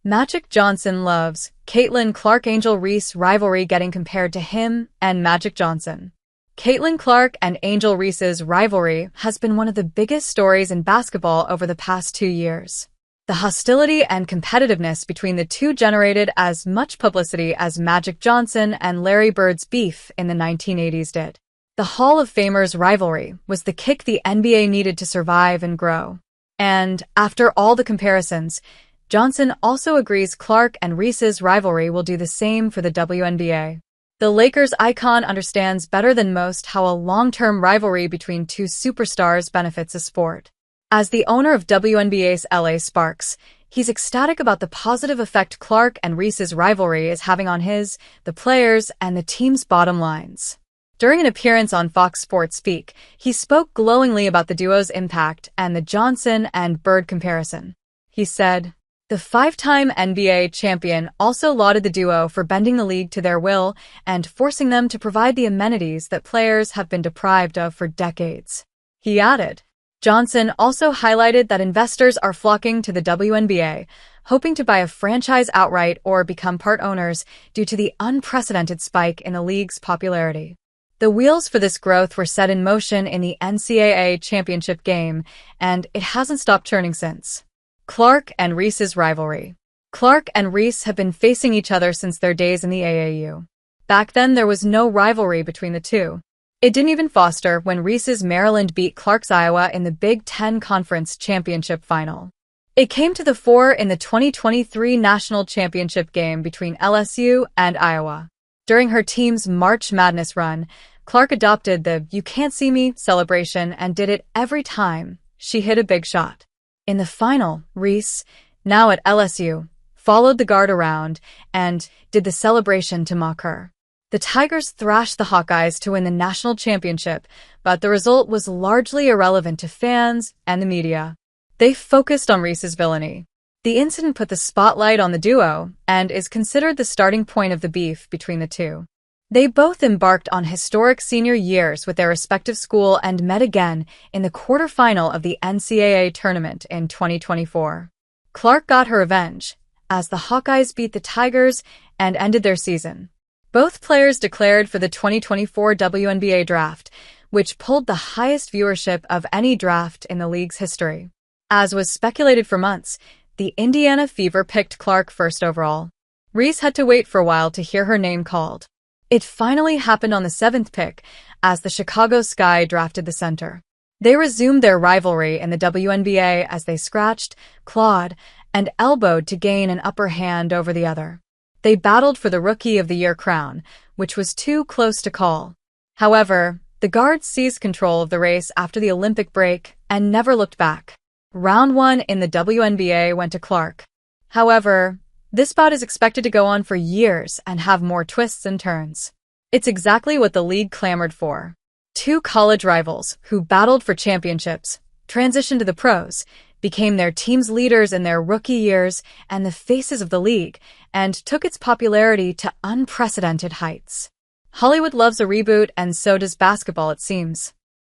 Magic Johnson loves Caitlin Clark Angel Reese rivalry getting compared to him and Magic Johnson. Caitlin Clark and Angel Reese's rivalry has been one of the biggest stories in basketball over the past 2 years. The hostility and competitiveness between the two generated as much publicity as Magic Johnson and Larry Bird's beef in the 1980s did. The Hall of Famers rivalry was the kick the NBA needed to survive and grow. And, after all the comparisons, Johnson also agrees Clark and Reese's rivalry will do the same for the WNBA. The Lakers icon understands better than most how a long-term rivalry between two superstars benefits a sport. As the owner of WNBA's LA Sparks, he's ecstatic about the positive effect Clark and Reese's rivalry is having on the players, and the team's bottom lines. During an appearance on Fox Sports Speak, he spoke glowingly about the duo's impact and the Johnson and Bird comparison. He said, "The 5-time NBA champion also lauded the duo for bending the league to their will and forcing them to provide the amenities that players have been deprived of for decades." He added, Johnson also highlighted that investors are flocking to the WNBA, hoping to buy a franchise outright or become part owners due to the unprecedented spike in the league's popularity. The wheels for this growth were set in motion in the NCAA championship game, and it hasn't stopped turning since. Clark and Reese's rivalry. Clark and Reese have been facing each other since their days in the AAU. Back then, there was no rivalry between the two. It didn't even foster when Reese's Maryland beat Clark's Iowa in the Big Ten Conference Championship Final. It came to the fore in the 2023 National Championship game between LSU and Iowa. During her team's March Madness run, Clark adopted the "you can't see me" celebration and did it every time she hit a big shot. In the final, Reese, now at LSU, followed the guard around and did the celebration to mock her. The Tigers thrashed the Hawkeyes to win the national championship, but the result was largely irrelevant to fans and the media. They focused on Reese's villainy. The incident put the spotlight on the duo and is considered the starting point of the beef between the two. They both embarked on historic senior years with their respective school and met again in the quarterfinal of the NCAA tournament in 2024. Clark got her revenge, as the Hawkeyes beat the Tigers and ended their season. Both players declared for the 2024 WNBA draft, which pulled the highest viewership of any draft in the league's history. As was speculated for months, the Indiana Fever picked Clark first overall. Reese had to wait for a while to hear her name called. It finally happened on the 7th pick, as the Chicago Sky drafted the center. They resumed their rivalry in the WNBA as they scratched, clawed, and elbowed to gain an upper hand over the other. They battled for the Rookie of the Year crown, which was too close to call. However, the guards seized control of the race after the Olympic break and never looked back. Round 1 in the WNBA went to Clark. However, this bout is expected to go on for years and have more twists and turns. It's exactly what the league clamored for. Two college rivals who battled for championships, transitioned to the pros, became their team's leaders in their rookie years and the faces of the league, and took its popularity to unprecedented heights. Hollywood loves a reboot, and so does basketball, it seems.